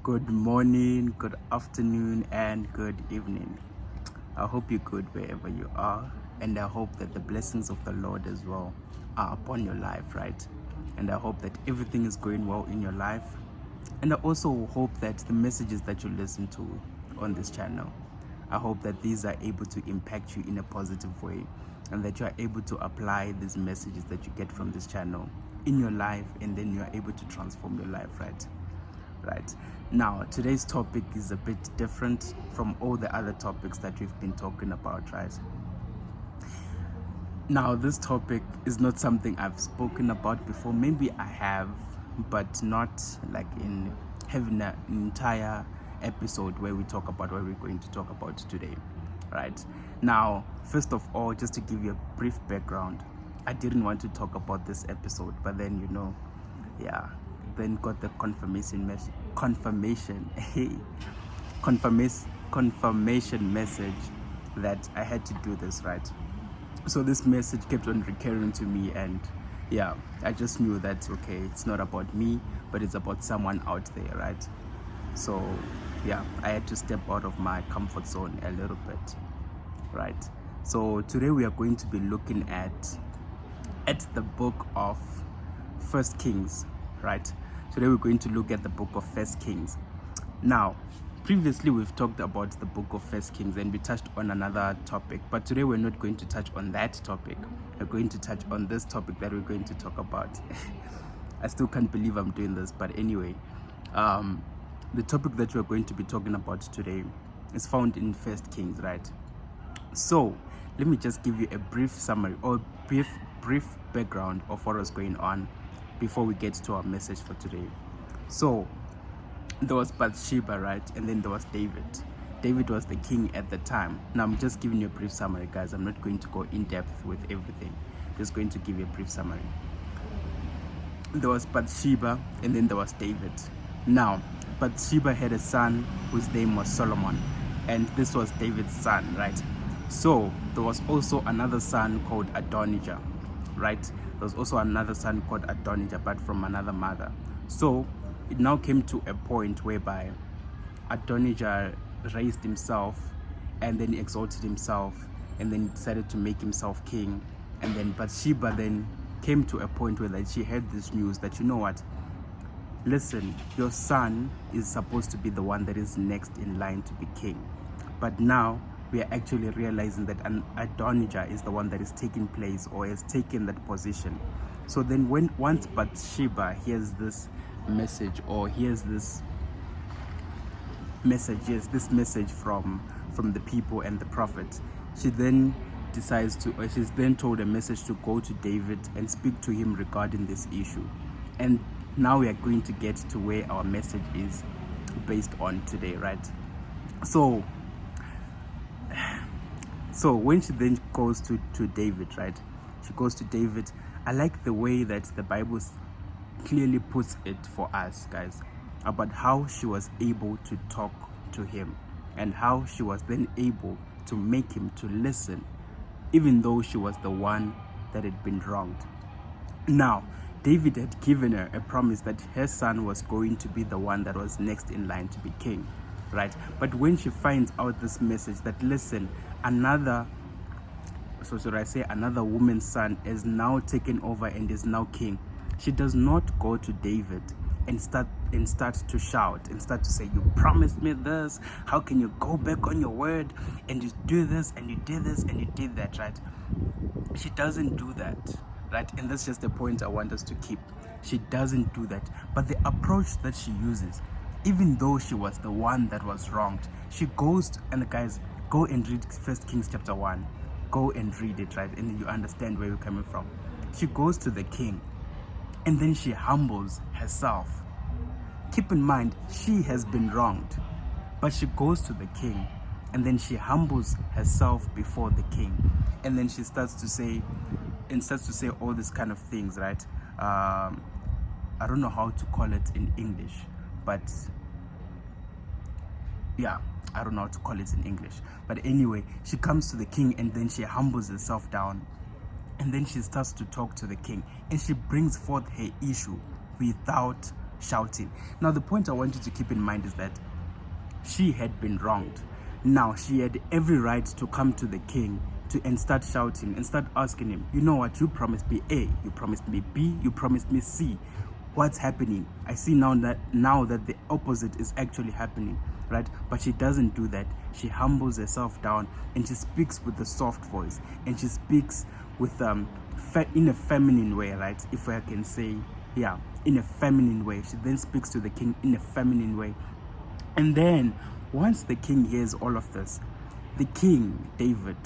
Good morning, good afternoon, and good evening. I hope you're good wherever you are, and I hope that the blessings of the Lord as well are upon your life, right? And I hope that everything is going well in your life. And I also hope that the messages that you listen to on this channel, I hope that these are able to impact you in a positive way, and that you are able to apply these messages that you get from this channel in your life, and then you are able to transform your life, right now. Today's topic is a bit different from all the other topics that we've been talking about, right? Now, this topic is not something I've spoken about before. Maybe I have, but not like in having an entire episode where we talk about what we're going to talk about today, right? Now, first of all, just to give you a brief background, I didn't want to talk about this episode, but then then got the confirmation message that I had to do this, right? So this message kept on recurring to me, and I just knew that okay, it's not about me, but it's about someone out there, right? So I had to step out of my comfort zone a little bit, right? So today we are going to be looking at the book of First Kings, right? Today we're going to look at the book of First Kings. Now, previously we've talked about the book of First Kings and we touched on another topic, but today we're not going to touch on that topic. We're going to touch on this topic that we're going to talk about. I still can't believe I'm doing this, but anyway, the topic that we're going to be talking about today is found in First Kings, right? So let me just give you a brief summary or brief background of what was going on before we get to our message for today. So there was Bathsheba, right? And then there was David. David was the king at the time. Now I'm just giving you a brief summary, guys. I'm not going to go in depth with everything. Just going to give you a brief summary. There was Bathsheba, and then there was David. Now, Bathsheba had a son whose name was Solomon, and this was David's son, right? So there was also another son called Adonijah, right? There was also another son called Adonijah, but from another mother. So it now came to a point whereby Adonijah raised himself and then exalted himself and then decided to make himself king. And then Bathsheba then came to a point where she heard this news that, you know what, listen, your son is supposed to be the one that is next in line to be king, but now we are actually realizing that Adonijah is the one that is taking place or has taken that position. So then once Bathsheba hears this message or hears this message from the people and the prophet, she then decides to, or she's then told a message to go to David and speak to him regarding this issue. And now we are going to get to where our message is based on today, right? So when she then goes to David, right? She goes to David. I like the way that the Bible clearly puts it for us, guys, about how she was able to talk to him and how she was then able to make him to listen, even though she was the one that had been wronged. Now, David had given her a promise that her son was going to be the one that was next in line to be king, right? But when she finds out this message that, listen, another woman's son is now taken over and is now king, she does not go to David and start to shout and start to say, you promised me this, how can you go back on your word, and you do this and you did this and you did that, right? She doesn't do that, right? And that's just the point I want us to keep. She doesn't do that. But the approach that she uses, even though she was the one that was wronged, she goes and guys, go and read 1 Kings chapter 1. Go and read it, right? And you understand where we're coming from. She goes to the king and then she humbles herself. Keep in mind, she has been wronged, but she goes to the king and then she humbles herself before the king, and then she starts to say all these kind of things, right? I don't know how to call it in English, but I don't know how to call it in English. But anyway, she comes to the king and then she humbles herself down, and then she starts to talk to the king and she brings forth her issue without shouting. Now, the point I want you to keep in mind is that she had been wronged. Now, she had every right to come to the king and start shouting and start asking him, you know what, you promised me A, you promised me B, you promised me C. What's happening? I see now that the opposite is actually happening, right? But she doesn't do that. She humbles herself down and she speaks with a soft voice, and she speaks with in a feminine way, right? If I can say, yeah, in a feminine way. She then speaks to the king in a feminine way. And then once the king hears all of this, the king David,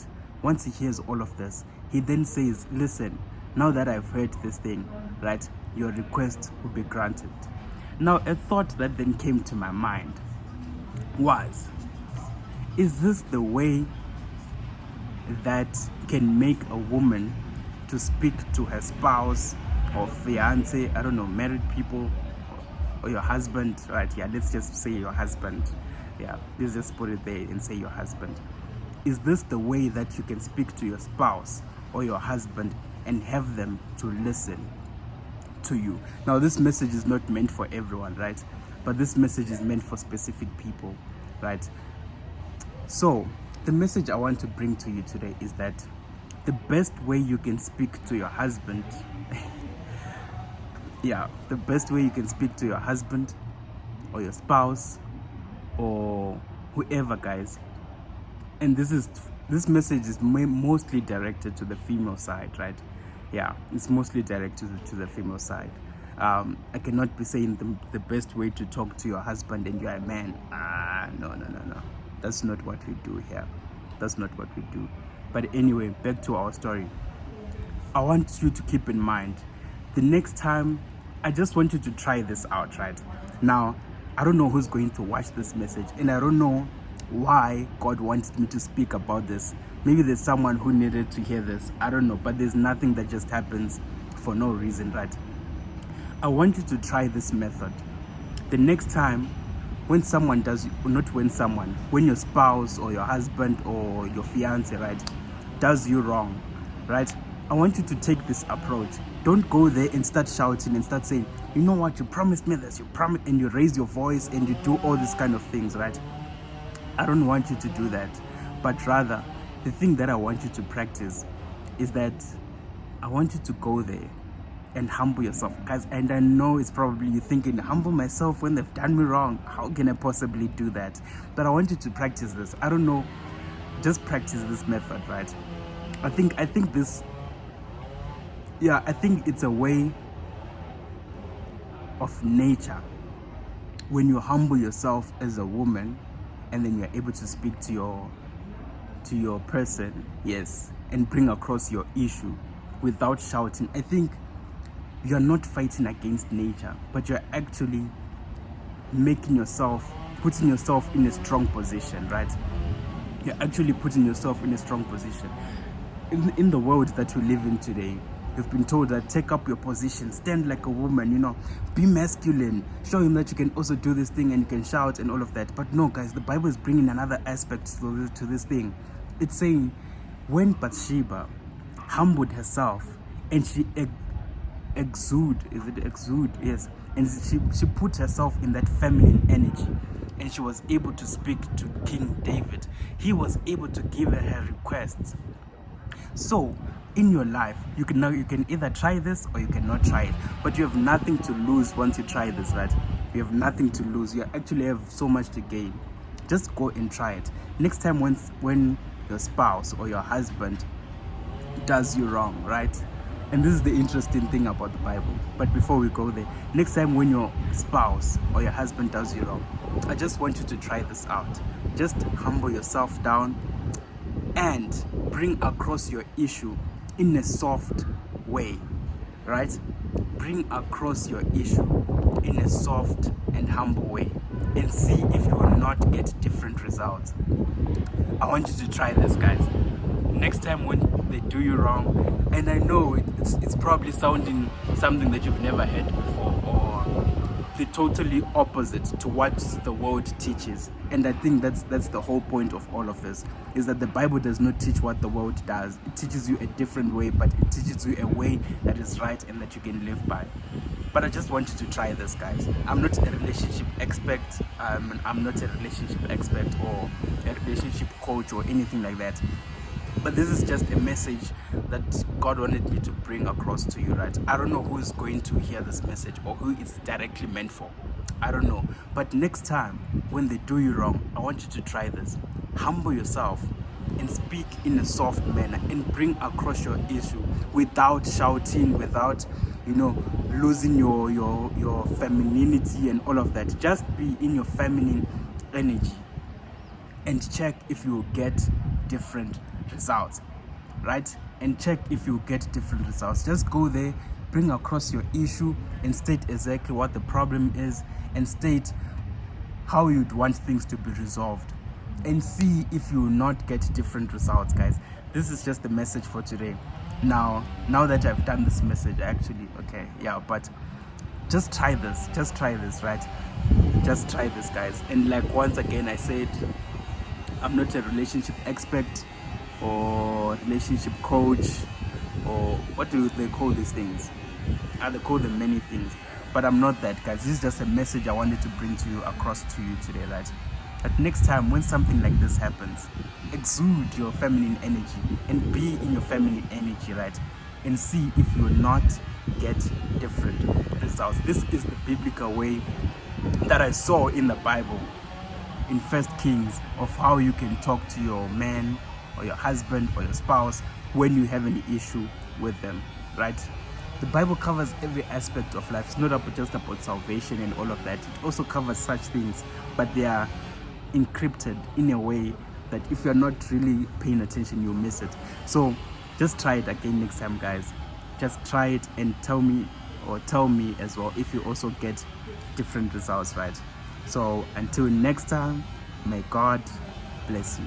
once he hears all of this, he then says, listen, now that I've heard this thing, right, your request will be granted. Now, a thought that then came to my mind was, is this the way that can make a woman to speak to her spouse or fiance, I don't know, married people, or your husband, right? Yeah, let's just say your husband. Yeah, let's just put it there and say your husband. Is this the way that you can speak to your spouse or your husband and have them to listen to you? Now, this message is not meant for everyone, right? But this message is meant for specific people, right? So, the message I want to bring to you today is that the best way you can speak to your husband, yeah, the best way you can speak to your husband or your spouse or whoever, guys, and this message is mostly directed to the female side, right? Yeah, it's mostly directed to the female side. I cannot be saying the best way to talk to your husband and you're a man. No. That's not what we do here. That's not what we do. But anyway, back to our story. I want you to keep in mind, the next time, I just want you to try this out, right? Now, I don't know who's going to watch this message, and I don't know why God wanted me to speak about this. Maybe there's someone who needed to hear this. I don't know, but there's nothing that just happens for no reason, right? I want you to try this method. The next time, when your spouse or your husband or your fiance, right, does you wrong, right? I want you to take this approach. Don't go there and start shouting and start saying, you know what, you promised me this, and you raise your voice and you do all these kind of things, right? I don't want you to do that. But rather, the thing that I want you to practice is that I want you to go there and humble yourself, guys. And I know it's probably you thinking, humble myself when they've done me wrong. How can I possibly do that? But I want you to practice this. I don't know, just practice this method, right? I think it's a way of nature when you humble yourself as a woman, and then you're able to speak to your person, yes, and bring across your issue without shouting. I think you're not fighting against nature, but you're actually putting yourself in a strong position, right? You're actually putting yourself in a strong position. In the world that we live in today, you've been told that take up your position, stand like a woman, be masculine, show him that you can also do this thing and you can shout and all of that. But no, guys, the Bible is bringing another aspect to this thing. It's saying when Bathsheba humbled herself and she yes, and she put herself in that feminine energy, and she was able to speak to King David. He was able to give her requests. So in your life, you can either try this or you cannot try it, but you have nothing to lose once you try this, right? You have nothing to lose. You actually have so much to gain. Just go and try it. Next time when your spouse or your husband does you wrong, right? And this is the interesting thing about the Bible. But before we go there, next time when your spouse or your husband does you wrong, I just want you to try this out. Just humble yourself down and bring across your issue in a soft way, right? Bring across your issue in a soft and humble way, and see if you will not get different results. I want you to try this, guys. Next time when they do you wrong, and I know it's probably sounding something that you've never heard before, or the totally opposite to what the world teaches. And I think that's the whole point of all of this, is that the Bible does not teach what the world does. It teaches you a different way, but it teaches you a way that is right and that you can live by. But I just want you to try this, guys. I'm not a relationship expert. I'm not a relationship expert or a relationship coach or anything like that. But this is just a message that God wanted me to bring across to you, right? I don't know who is going to hear this message or who it's directly meant for. I don't know. But next time when they do you wrong, I want you to try this. Humble yourself and speak in a soft manner and bring across your issue without shouting, without, losing your femininity and all of that. Just be in your feminine energy and check if you get different results, right? And check if you get different results. Just go there, bring across your issue and state exactly what the problem is and state how you'd want things to be resolved and see if you will not get different results, guys. This is just the message for today. Now that I've done this message, but just try this, right? Just try this, guys. And like once again I said, I'm not a relationship expert or relationship coach, or what do they call these things? They call them many things, but I'm not that, guys. This is just a message I wanted to bring to you across to you today, right? But next time when something like this happens, exude your feminine energy and be in your feminine energy, right? And see if you will not get different results. This is the biblical way that I saw in the Bible, in First Kings, of how you can talk to your man or your husband or your spouse when you have an issue with them, right? The Bible covers every aspect of life. It's not just about salvation and all of that. It also covers such things, but they are encrypted in a way that if you're not really paying attention, you'll miss it. So just try it again next time, guys. Just try it and tell me as well if you also get different results, right? So until next time, may God bless you.